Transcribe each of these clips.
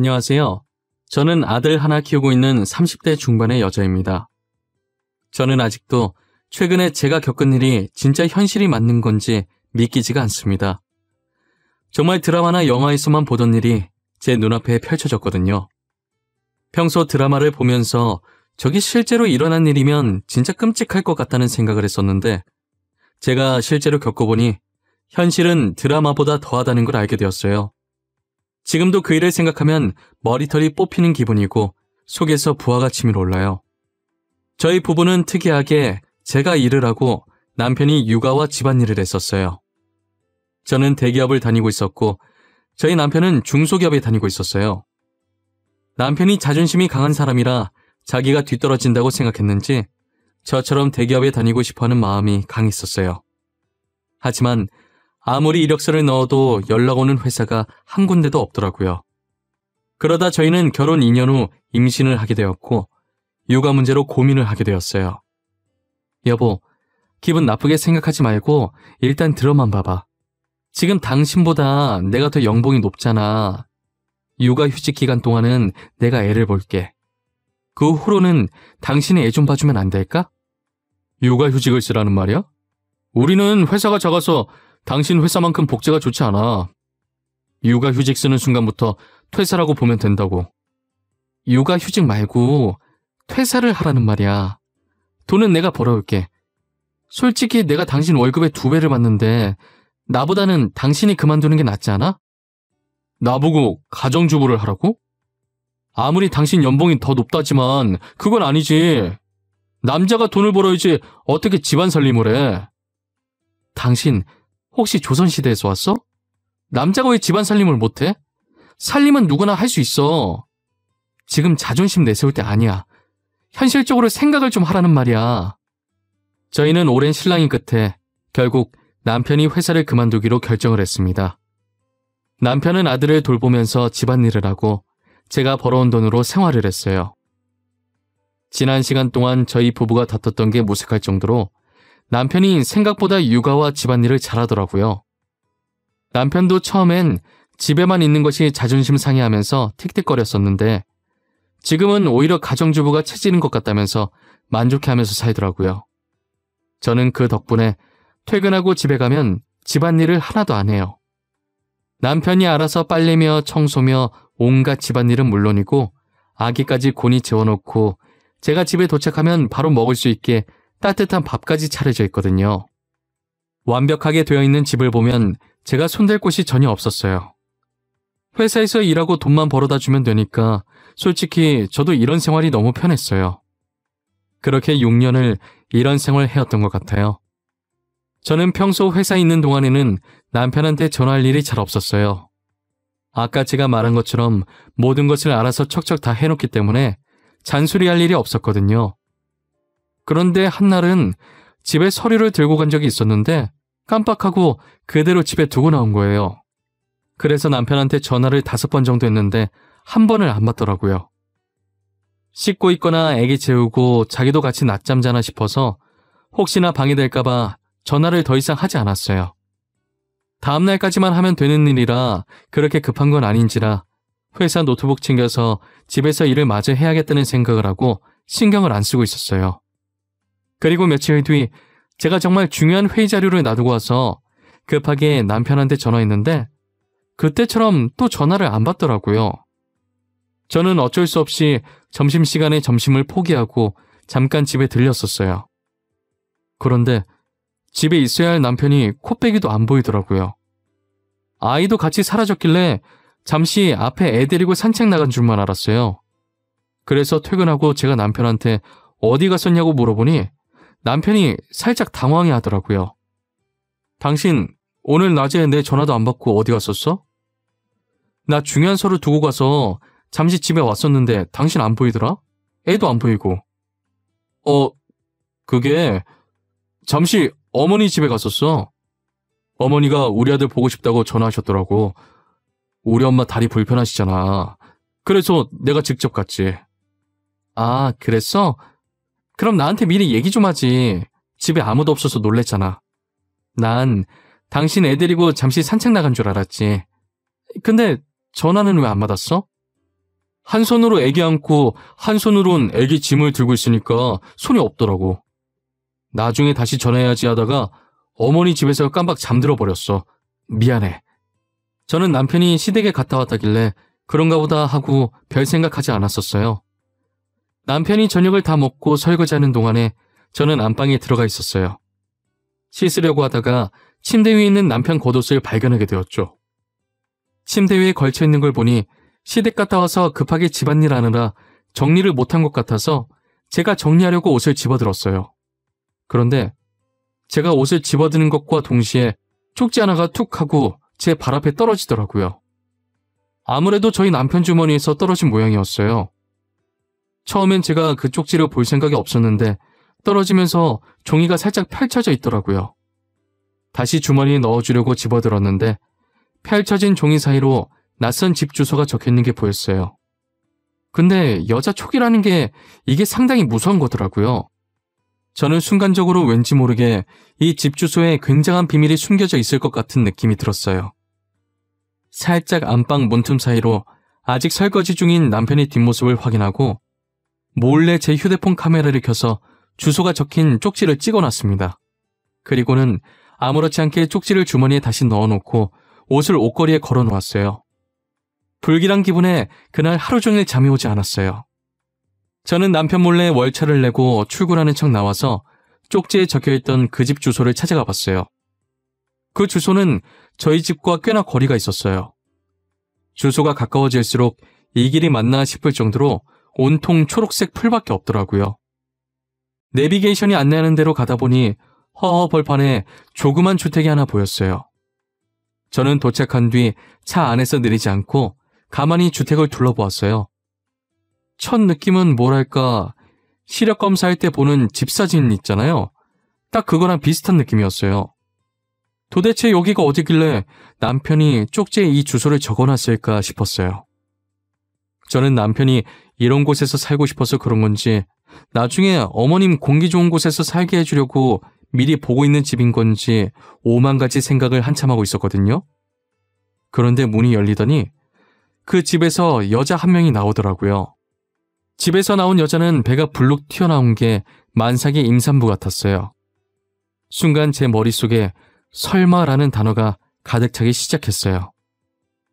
안녕하세요. 저는 아들 하나 키우고 있는 30대 중반의 여자입니다. 저는 아직도 최근에 제가 겪은 일이 진짜 현실이 맞는 건지 믿기지가 않습니다. 정말 드라마나 영화에서만 보던 일이 제 눈앞에 펼쳐졌거든요. 평소 드라마를 보면서 저게 실제로 일어난 일이면 진짜 끔찍할 것 같다는 생각을 했었는데 제가 실제로 겪어보니 현실은 드라마보다 더하다는 걸 알게 되었어요. 지금도 그 일을 생각하면 머리털이 뽑히는 기분이고 속에서 부하가 치밀어 올라요. 저희 부부는 특이하게 제가 일을 하고 남편이 육아와 집안일을 했었어요. 저는 대기업을 다니고 있었고 저희 남편은 중소기업에 다니고 있었어요. 남편이 자존심이 강한 사람이라 자기가 뒤떨어진다고 생각했는지 저처럼 대기업에 다니고 싶어하는 마음이 강했었어요. 하지만 아무리 이력서를 넣어도 연락 오는 회사가 한 군데도 없더라고요. 그러다 저희는 결혼 2년 후 임신을 하게 되었고 육아 문제로 고민을 하게 되었어요. 여보, 기분 나쁘게 생각하지 말고 일단 들어만 봐봐. 지금 당신보다 내가 더 연봉이 높잖아. 육아휴직 기간 동안은 내가 애를 볼게. 그 후로는 당신이 애 좀 봐주면 안 될까? 육아휴직을 쓰라는 말이야? 우리는 회사가 작아서 당신 회사만큼 복지가 좋지 않아. 육아휴직 쓰는 순간부터 퇴사라고 보면 된다고. 육아휴직 말고 퇴사를 하라는 말이야. 돈은 내가 벌어올게. 솔직히 내가 당신 월급의 2배를 받는데 나보다는 당신이 그만두는 게 낫지 않아? 나보고 가정주부를 하라고? 아무리 당신 연봉이 더 높다지만 그건 아니지. 남자가 돈을 벌어야지 어떻게 집안 살림을 해. 당신 혹시 조선시대에서 왔어? 남자가 왜 집안 살림을 못해? 살림은 누구나 할 수 있어. 지금 자존심 내세울 때 아니야. 현실적으로 생각을 좀 하라는 말이야. 저희는 오랜 실랑이 끝에 결국 남편이 회사를 그만두기로 결정을 했습니다. 남편은 아들을 돌보면서 집안일을 하고 제가 벌어온 돈으로 생활을 했어요. 지난 시간 동안 저희 부부가 다퉜던 게 무색할 정도로 남편이 생각보다 육아와 집안일을 잘하더라고요. 남편도 처음엔 집에만 있는 것이 자존심 상해하면서 틱틱거렸었는데 지금은 오히려 가정주부가 체질인 것 같다면서 만족해하면서 살더라고요. 저는 그 덕분에 퇴근하고 집에 가면 집안일을 하나도 안 해요. 남편이 알아서 빨래며 청소며 온갖 집안일은 물론이고 아기까지 곤히 재워놓고 제가 집에 도착하면 바로 먹을 수 있게 따뜻한 밥까지 차려져 있거든요. 완벽하게 되어 있는 집을 보면 제가 손댈 곳이 전혀 없었어요. 회사에서 일하고 돈만 벌어다 주면 되니까 솔직히 저도 이런 생활이 너무 편했어요. 그렇게 6년을 이런 생활을 해왔던 것 같아요. 저는 평소 회사에 있는 동안에는 남편한테 전화할 일이 잘 없었어요. 아까 제가 말한 것처럼 모든 것을 알아서 척척 다 해놓기 때문에 잔소리할 일이 없었거든요. 그런데 한날은 집에 서류를 들고 간 적이 있었는데 깜빡하고 그대로 집에 두고 나온 거예요. 그래서 남편한테 전화를 5번 정도 했는데 한 번을 안 받더라고요. 씻고 있거나 애기 재우고 자기도 같이 낮잠 자나 싶어서 혹시나 방해될까봐 전화를 더 이상 하지 않았어요. 다음날까지만 하면 되는 일이라 그렇게 급한 건 아닌지라 회사 노트북 챙겨서 집에서 일을 마저 해야겠다는 생각을 하고 신경을 안 쓰고 있었어요. 그리고 며칠 뒤 제가 정말 중요한 회의 자료를 놔두고 와서 급하게 남편한테 전화했는데 그때처럼 또 전화를 안 받더라고요. 저는 어쩔 수 없이 점심시간에 점심을 포기하고 잠깐 집에 들렸었어요. 그런데 집에 있어야 할 남편이 코빼기도 안 보이더라고요. 아이도 같이 사라졌길래 잠시 앞에 애 데리고 산책 나간 줄만 알았어요. 그래서 퇴근하고 제가 남편한테 어디 갔었냐고 물어보니 남편이 살짝 당황해 하더라고요. 당신 오늘 낮에 내 전화도 안 받고 어디 갔었어? 나 중요한 서류 두고 가서 잠시 집에 왔었는데 당신 안 보이더라? 애도 안 보이고. 그게 잠시 어머니 집에 갔었어. 어머니가 우리 아들 보고 싶다고 전화하셨더라고. 우리 엄마 다리 불편하시잖아. 그래서 내가 직접 갔지. 아, 그랬어? 그럼 나한테 미리 얘기 좀 하지. 집에 아무도 없어서 놀랬잖아. 난 당신 애 데리고 잠시 산책 나간 줄 알았지. 근데 전화는 왜 안 받았어? 한 손으로 애기 안고 한 손으론 애기 짐을 들고 있으니까 손이 없더라고. 나중에 다시 전화해야지 하다가 어머니 집에서 깜빡 잠들어 버렸어. 미안해. 저는 남편이 시댁에 갔다 왔다길래 그런가 보다 하고 별 생각하지 않았었어요. 남편이 저녁을 다 먹고 설거지하는 동안에 저는 안방에 들어가 있었어요. 씻으려고 하다가 침대 위에 있는 남편 겉옷을 발견하게 되었죠. 침대 위에 걸쳐 있는 걸 보니 시댁 갔다 와서 급하게 집안일 하느라 정리를 못한 것 같아서 제가 정리하려고 옷을 집어들었어요. 그런데 제가 옷을 집어드는 것과 동시에 쪽지 하나가 툭 하고 제 발 앞에 떨어지더라고요. 아무래도 저희 남편 주머니에서 떨어진 모양이었어요. 처음엔 제가 그 쪽지를 볼 생각이 없었는데 떨어지면서 종이가 살짝 펼쳐져 있더라고요. 다시 주머니에 넣어주려고 집어들었는데 펼쳐진 종이 사이로 낯선 집 주소가 적혀있는 게 보였어요. 근데 여자 촉이라는 게 이게 상당히 무서운 거더라고요. 저는 순간적으로 왠지 모르게 이 집 주소에 굉장한 비밀이 숨겨져 있을 것 같은 느낌이 들었어요. 살짝 안방 문틈 사이로 아직 설거지 중인 남편의 뒷모습을 확인하고 몰래 제 휴대폰 카메라를 켜서 주소가 적힌 쪽지를 찍어놨습니다. 그리고는 아무렇지 않게 쪽지를 주머니에 다시 넣어놓고 옷을 옷걸이에 걸어놓았어요. 불길한 기분에 그날 하루 종일 잠이 오지 않았어요. 저는 남편 몰래 월차를 내고 출근하는 척 나와서 쪽지에 적혀있던 그 집 주소를 찾아가 봤어요. 그 주소는 저희 집과 꽤나 거리가 있었어요. 주소가 가까워질수록 이 길이 맞나 싶을 정도로 온통 초록색 풀밖에 없더라고요. 내비게이션이 안내하는 대로 가다 보니 허허 벌판에 조그만 주택이 하나 보였어요. 저는 도착한 뒤 차 안에서 내리지 않고 가만히 주택을 둘러보았어요. 첫 느낌은 뭐랄까 시력 검사할 때 보는 집 사진 있잖아요. 딱 그거랑 비슷한 느낌이었어요. 도대체 여기가 어디길래 남편이 쪽지에 이 주소를 적어놨을까 싶었어요. 저는 남편이 이런 곳에서 살고 싶어서 그런 건지 나중에 어머님 공기 좋은 곳에서 살게 해주려고 미리 보고 있는 집인 건지 오만 가지 생각을 한참 하고 있었거든요. 그런데 문이 열리더니 그 집에서 여자 한 명이 나오더라고요. 집에서 나온 여자는 배가 불룩 튀어나온 게 만삭의 임산부 같았어요. 순간 제 머릿속에 설마라는 단어가 가득 차기 시작했어요.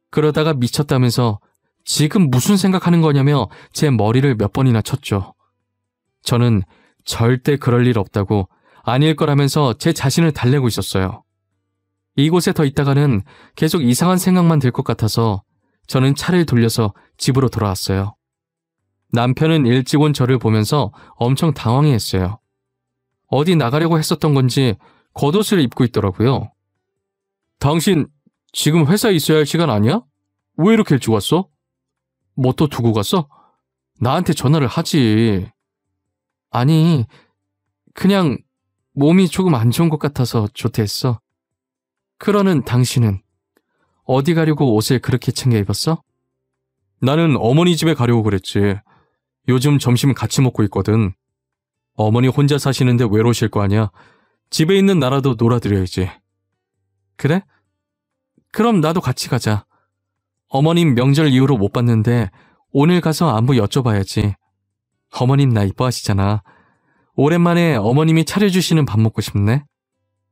그러다가 미쳤다면서 지금 무슨 생각하는 거냐며 제 머리를 몇 번이나 쳤죠. 저는 절대 그럴 일 없다고 아닐 거라면서 제 자신을 달래고 있었어요. 이곳에 더 있다가는 계속 이상한 생각만 들 것 같아서 저는 차를 돌려서 집으로 돌아왔어요. 남편은 일찍 온 저를 보면서 엄청 당황해했어요. 어디 나가려고 했었던 건지 겉옷을 입고 있더라고요. 당신 지금 회사에 있어야 할 시간 아니야? 왜 이렇게 일찍 왔어? 뭐 또 두고 갔어? 나한테 전화를 하지. 아니, 그냥 몸이 조금 안 좋은 것 같아서 조퇴했어. 그러는 당신은 어디 가려고 옷을 그렇게 챙겨 입었어? 나는 어머니 집에 가려고 그랬지. 요즘 점심 같이 먹고 있거든. 어머니 혼자 사시는데 외로우실 거 아니야. 집에 있는 나라도 놀아드려야지. 그래? 그럼 나도 같이 가자. 어머님 명절 이후로 못 봤는데 오늘 가서 안부 여쭤봐야지. 어머님 나 이뻐하시잖아. 오랜만에 어머님이 차려주시는 밥 먹고 싶네.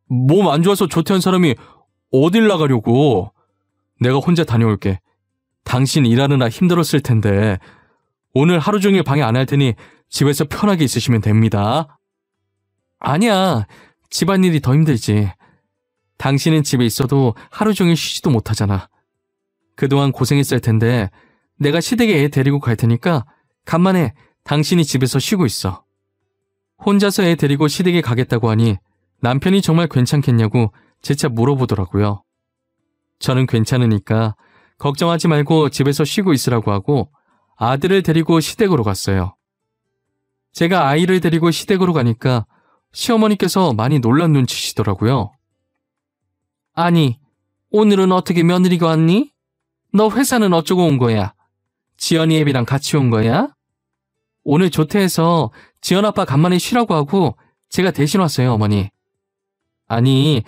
몸 안 좋아서 조퇴한 사람이 어딜 나가려고. 내가 혼자 다녀올게. 당신 일하느라 힘들었을 텐데 오늘 하루 종일 방해 안 할 테니 집에서 편하게 있으시면 됩니다. 아니야. 집안일이 더 힘들지. 당신은 집에 있어도 하루 종일 쉬지도 못하잖아. 그동안 고생했을 텐데 내가 시댁에 애 데리고 갈 테니까 간만에 당신이 집에서 쉬고 있어. 혼자서 애 데리고 시댁에 가겠다고 하니 남편이 정말 괜찮겠냐고 재차 물어보더라고요. 저는 괜찮으니까 걱정하지 말고 집에서 쉬고 있으라고 하고 아들을 데리고 시댁으로 갔어요. 제가 아이를 데리고 시댁으로 가니까 시어머니께서 많이 놀란 눈치시더라고요. 아니, 오늘은 어떻게 며느리가 왔니? 너 회사는 어쩌고 온 거야? 지연이 애비랑 같이 온 거야? 오늘 조퇴해서 지연 아빠 간만에 쉬라고 하고 제가 대신 왔어요, 어머니. 아니,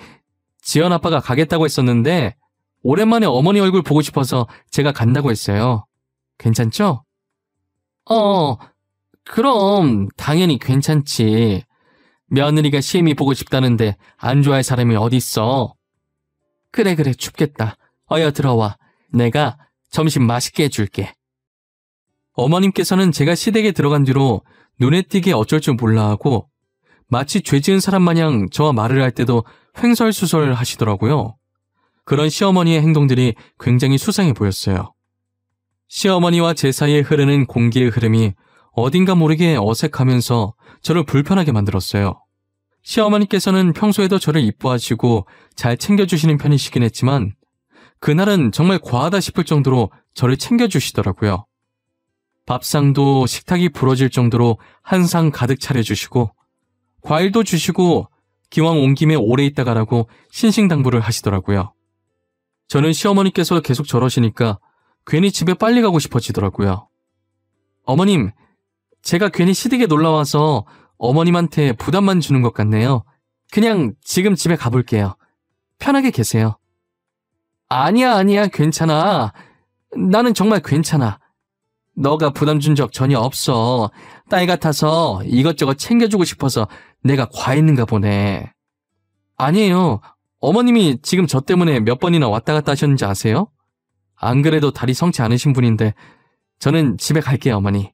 지연 아빠가 가겠다고 했었는데 오랜만에 어머니 얼굴 보고 싶어서 제가 간다고 했어요. 괜찮죠? 그럼 당연히 괜찮지. 며느리가 시애미 보고 싶다는데 안 좋아할 사람이 어딨어. 그래, 춥겠다. 어여 들어와. 내가 점심 맛있게 해줄게. 어머님께서는 제가 시댁에 들어간 뒤로 눈에 띄게 어쩔 줄 몰라 하고 마치 죄 지은 사람 마냥 저와 말을 할 때도 횡설수설 하시더라고요. 그런 시어머니의 행동들이 굉장히 수상해 보였어요. 시어머니와 제 사이에 흐르는 공기의 흐름이 어딘가 모르게 어색하면서 저를 불편하게 만들었어요. 시어머니께서는 평소에도 저를 이뻐하시고 잘 챙겨주시는 편이시긴 했지만 그날은 정말 과하다 싶을 정도로 저를 챙겨주시더라고요. 밥상도 식탁이 부러질 정도로 한 상 가득 차려주시고 과일도 주시고 기왕 온 김에 오래 있다 가라고 신신당부를 하시더라고요. 저는 시어머니께서 계속 저러시니까 괜히 집에 빨리 가고 싶어지더라고요. 어머님, 제가 괜히 시댁에 놀러와서 어머님한테 부담만 주는 것 같네요. 그냥 지금 집에 가볼게요. 편하게 계세요. 아니야, 괜찮아. 나는 정말 괜찮아. 너가 부담 준 적 전혀 없어. 딸 같아서 이것저것 챙겨주고 싶어서 내가 과했는가 보네. 아니에요. 어머님이 지금 저 때문에 몇 번이나 왔다 갔다 하셨는지 아세요? 안 그래도 다리 성치 않으신 분인데 저는 집에 갈게요, 어머니.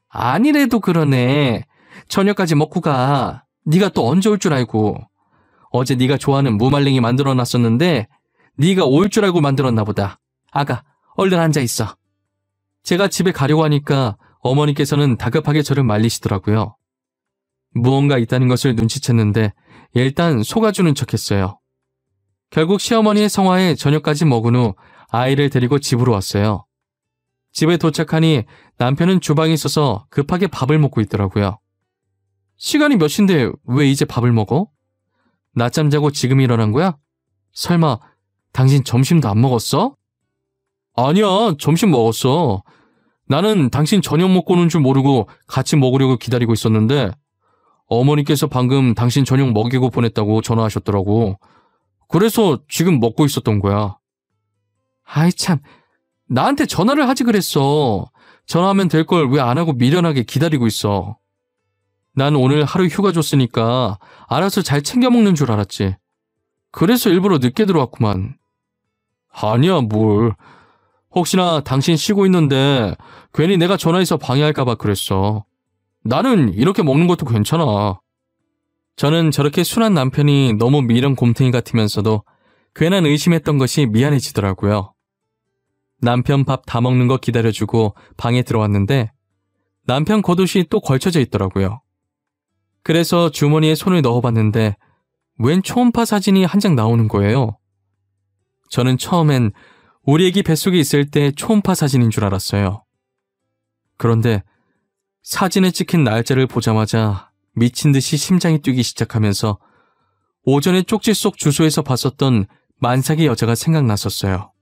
아니래도 그러네. 저녁까지 먹고 가. 네가 또 언제 올 줄 알고. 어제 네가 좋아하는 무말랭이 만들어놨었는데 네가 올 줄 알고 만들었나 보다. 아가, 얼른 앉아있어. 제가 집에 가려고 하니까 어머니께서는 다급하게 저를 말리시더라고요. 무언가 있다는 것을 눈치챘는데 일단 속아주는 척했어요. 결국 시어머니의 성화에 저녁까지 먹은 후 아이를 데리고 집으로 왔어요. 집에 도착하니 남편은 주방에 있어서 급하게 밥을 먹고 있더라고요. 시간이 몇 시인데 왜 이제 밥을 먹어? 낮잠 자고 지금 일어난 거야? 설마 당신 점심도 안 먹었어? 아니야, 점심 먹었어. 나는 당신 저녁 먹고 오는 줄 모르고 같이 먹으려고 기다리고 있었는데 어머니께서 방금 당신 저녁 먹이고 보냈다고 전화하셨더라고. 그래서 지금 먹고 있었던 거야. 아이 참, 나한테 전화를 하지 그랬어. 전화하면 될 걸 왜 안 하고 미련하게 기다리고 있어. 난 오늘 하루 휴가 줬으니까 알아서 잘 챙겨 먹는 줄 알았지. 그래서 일부러 늦게 들어왔구만. 아니야, 뭘. 혹시나 당신 쉬고 있는데 괜히 내가 전화해서 방해할까봐 그랬어. 나는 이렇게 먹는 것도 괜찮아. 저는 저렇게 순한 남편이 너무 미련 곰탱이 같으면서도 괜한 의심했던 것이 미안해지더라고요. 남편 밥 다 먹는 거 기다려주고 방에 들어왔는데 남편 겉옷이 또 걸쳐져 있더라고요. 그래서 주머니에 손을 넣어봤는데 웬 초음파 사진이 한 장 나오는 거예요. 저는 처음엔 우리 애기 뱃속에 있을 때 초음파 사진인 줄 알았어요. 그런데 사진에 찍힌 날짜를 보자마자 미친 듯이 심장이 뛰기 시작하면서 오전에 쪽지 속 주소에서 봤었던 만삭의 여자가 생각났었어요.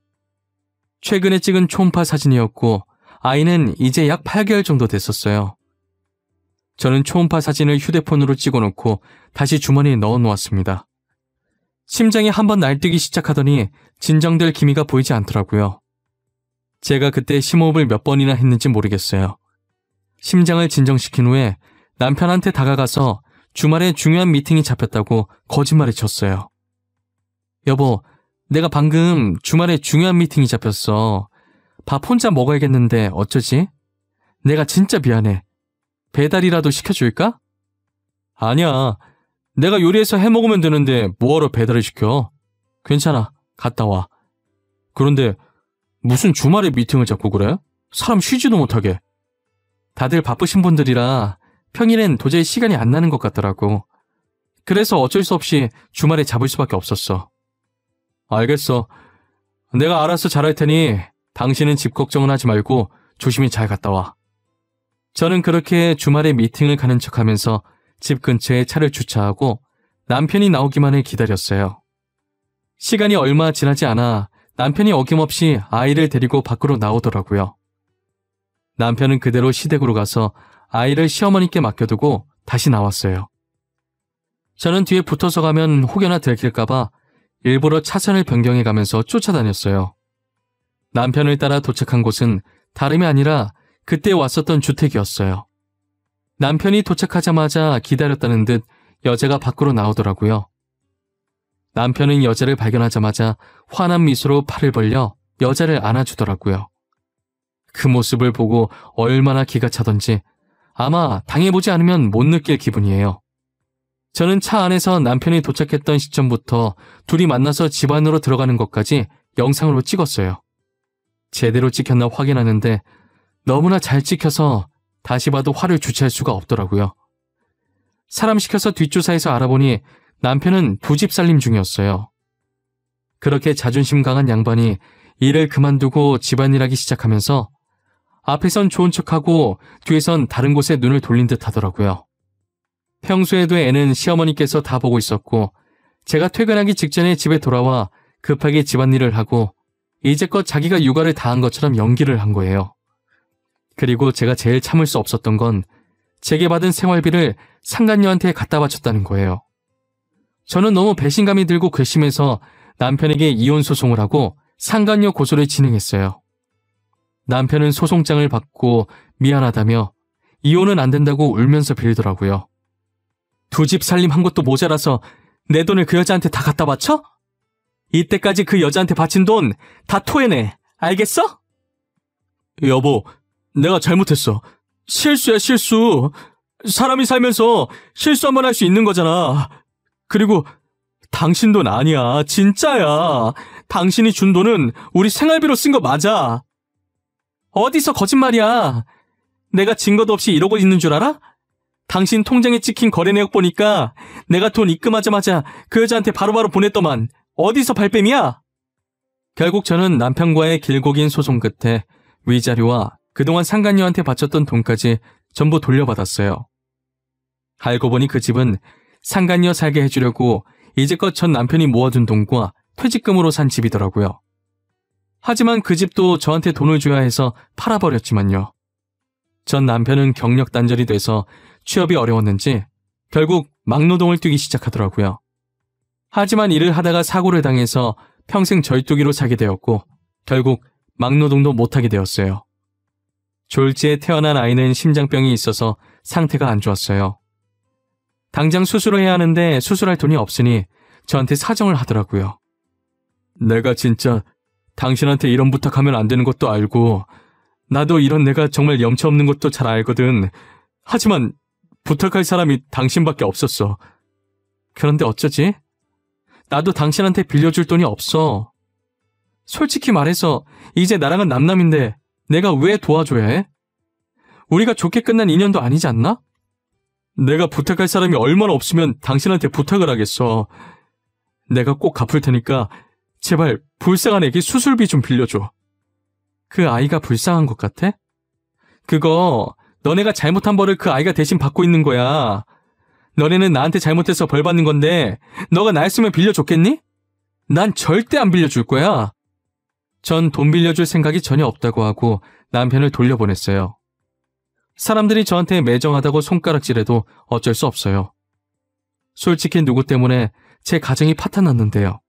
최근에 찍은 초음파 사진이었고 아이는 이제 약 8개월 정도 됐었어요. 저는 초음파 사진을 휴대폰으로 찍어놓고 다시 주머니에 넣어놓았습니다. 심장이 한번 날뛰기 시작하더니 진정될 기미가 보이지 않더라고요. 제가 그때 심호흡을 몇 번이나 했는지 모르겠어요. 심장을 진정시킨 후에 남편한테 다가가서 주말에 중요한 미팅이 잡혔다고 거짓말을 쳤어요. 여보, 내가 방금 주말에 중요한 미팅이 잡혔어. 밥 혼자 먹어야겠는데 어쩌지? 내가 진짜 미안해. 배달이라도 시켜줄까? 아니야. 내가 요리해서 해먹으면 되는데 뭐하러 배달을 시켜? 괜찮아. 갔다 와. 그런데 무슨 주말에 미팅을 잡고 그래? 사람 쉬지도 못하게. 다들 바쁘신 분들이라 평일엔 도저히 시간이 안 나는 것 같더라고. 그래서 어쩔 수 없이 주말에 잡을 수밖에 없었어. 알겠어. 내가 알아서 잘할 테니 당신은 집 걱정은 하지 말고 조심히 잘 갔다 와. 저는 그렇게 주말에 미팅을 가는 척하면서 집 근처에 차를 주차하고 남편이 나오기만 해 기다렸어요. 시간이 얼마 지나지 않아 남편이 어김없이 아이를 데리고 밖으로 나오더라고요. 남편은 그대로 시댁으로 가서 아이를 시어머니께 맡겨두고 다시 나왔어요. 저는 뒤에 붙어서 가면 혹여나 들킬까봐 일부러 차선을 변경해가면서 쫓아다녔어요. 남편을 따라 도착한 곳은 다름이 아니라 그때 왔었던 주택이었어요. 남편이 도착하자마자 기다렸다는 듯 여자가 밖으로 나오더라고요. 남편은 여자를 발견하자마자 환한 미소로 팔을 벌려 여자를 안아주더라고요. 그 모습을 보고 얼마나 기가 차던지 아마 당해보지 않으면 못 느낄 기분이에요. 저는 차 안에서 남편이 도착했던 시점부터 둘이 만나서 집 안으로 들어가는 것까지 영상으로 찍었어요. 제대로 찍혔나 확인하는데 너무나 잘 찍혀서 다시 봐도 화를 주체할 수가 없더라고요. 사람 시켜서 뒷조사해서 알아보니 남편은 2집 살림 중이었어요. 그렇게 자존심 강한 양반이 일을 그만두고 집안일하기 시작하면서 앞에선 좋은 척하고 뒤에선 다른 곳에 눈을 돌린 듯 하더라고요. 평소에도 애는 시어머니께서 다 보고 있었고 제가 퇴근하기 직전에 집에 돌아와 급하게 집안일을 하고 이제껏 자기가 육아를 다 한 것처럼 연기를 한 거예요. 그리고 제가 제일 참을 수 없었던 건 제게 받은 생활비를 상간녀한테 갖다 바쳤다는 거예요. 저는 너무 배신감이 들고 괘씸해서 남편에게 이혼 소송을 하고 상간녀 고소를 진행했어요. 남편은 소송장을 받고 미안하다며 이혼은 안 된다고 울면서 빌더라고요. 2집 살림 한 것도 모자라서 내 돈을 그 여자한테 다 갖다 바쳐? 이때까지 그 여자한테 바친 돈 다 토해내. 알겠어? 여보, 내가 잘못했어. 실수야, 실수. 사람이 살면서 실수 한번 할 수 있는 거잖아. 그리고 당신 돈 아니야. 진짜야. 당신이 준 돈은 우리 생활비로 쓴 거 맞아. 어디서 거짓말이야. 내가 증거도 없이 이러고 있는 줄 알아? 당신 통장에 찍힌 거래 내역 보니까 내가 돈 입금하자마자 그 여자한테 바로바로 보냈더만. 어디서 발뺌이야? 결국 저는 남편과의 길고 긴 소송 끝에 위자료와 그동안 상간녀한테 바쳤던 돈까지 전부 돌려받았어요. 알고 보니 그 집은 상간녀 살게 해주려고 이제껏 전 남편이 모아둔 돈과 퇴직금으로 산 집이더라고요. 하지만 그 집도 저한테 돈을 줘야 해서 팔아버렸지만요. 전 남편은 경력 단절이 돼서 취업이 어려웠는지 결국 막노동을 뛰기 시작하더라고요. 하지만 일을 하다가 사고를 당해서 평생 절뚝이로 살게 되었고 결국 막노동도 못하게 되었어요. 졸지에 태어난 아이는 심장병이 있어서 상태가 안 좋았어요. 당장 수술을 해야 하는데 수술할 돈이 없으니 저한테 사정을 하더라고요. 내가 진짜 당신한테 이런 부탁하면 안 되는 것도 알고 나도 이런 내가 정말 염치 없는 것도 잘 알거든. 하지만 부탁할 사람이 당신밖에 없었어. 그런데 어쩌지? 나도 당신한테 빌려줄 돈이 없어. 솔직히 말해서 이제 나랑은 남남인데 내가 왜 도와줘야 해? 우리가 좋게 끝난 인연도 아니지 않나? 내가 부탁할 사람이 얼마나 없으면 당신한테 부탁을 하겠어. 내가 꼭 갚을 테니까 제발 불쌍한 애기 수술비 좀 빌려줘. 그 아이가 불쌍한 것 같아? 그거 너네가 잘못한 벌을 그 아이가 대신 받고 있는 거야. 너네는 나한테 잘못해서 벌 받는 건데 너가 나였으면 빌려줬겠니? 난 절대 안 빌려줄 거야. 전 돈 빌려줄 생각이 전혀 없다고 하고 남편을 돌려보냈어요. 사람들이 저한테 매정하다고 손가락질해도 어쩔 수 없어요. 솔직히 누구 때문에 제 가정이 파탄났는데요.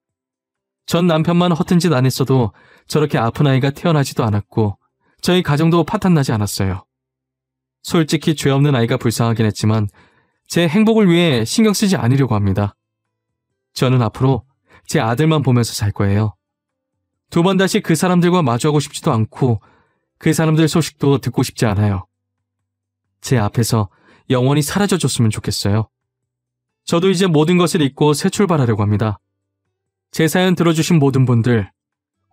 전 남편만 허튼 짓 안 했어도 저렇게 아픈 아이가 태어나지도 않았고 저희 가정도 파탄나지 않았어요. 솔직히 죄 없는 아이가 불쌍하긴 했지만 제 행복을 위해 신경 쓰지 않으려고 합니다. 저는 앞으로 제 아들만 보면서 살 거예요. 두 번 다시 그 사람들과 마주하고 싶지도 않고 그 사람들 소식도 듣고 싶지 않아요. 제 앞에서 영원히 사라져줬으면 좋겠어요. 저도 이제 모든 것을 잊고 새 출발하려고 합니다. 제 사연 들어주신 모든 분들,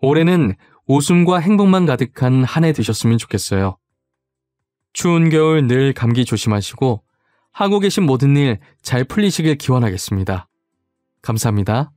올해는 웃음과 행복만 가득한 한 해 되셨으면 좋겠어요. 추운 겨울 늘 감기 조심하시고 하고 계신 모든 일 잘 풀리시길 기원하겠습니다. 감사합니다.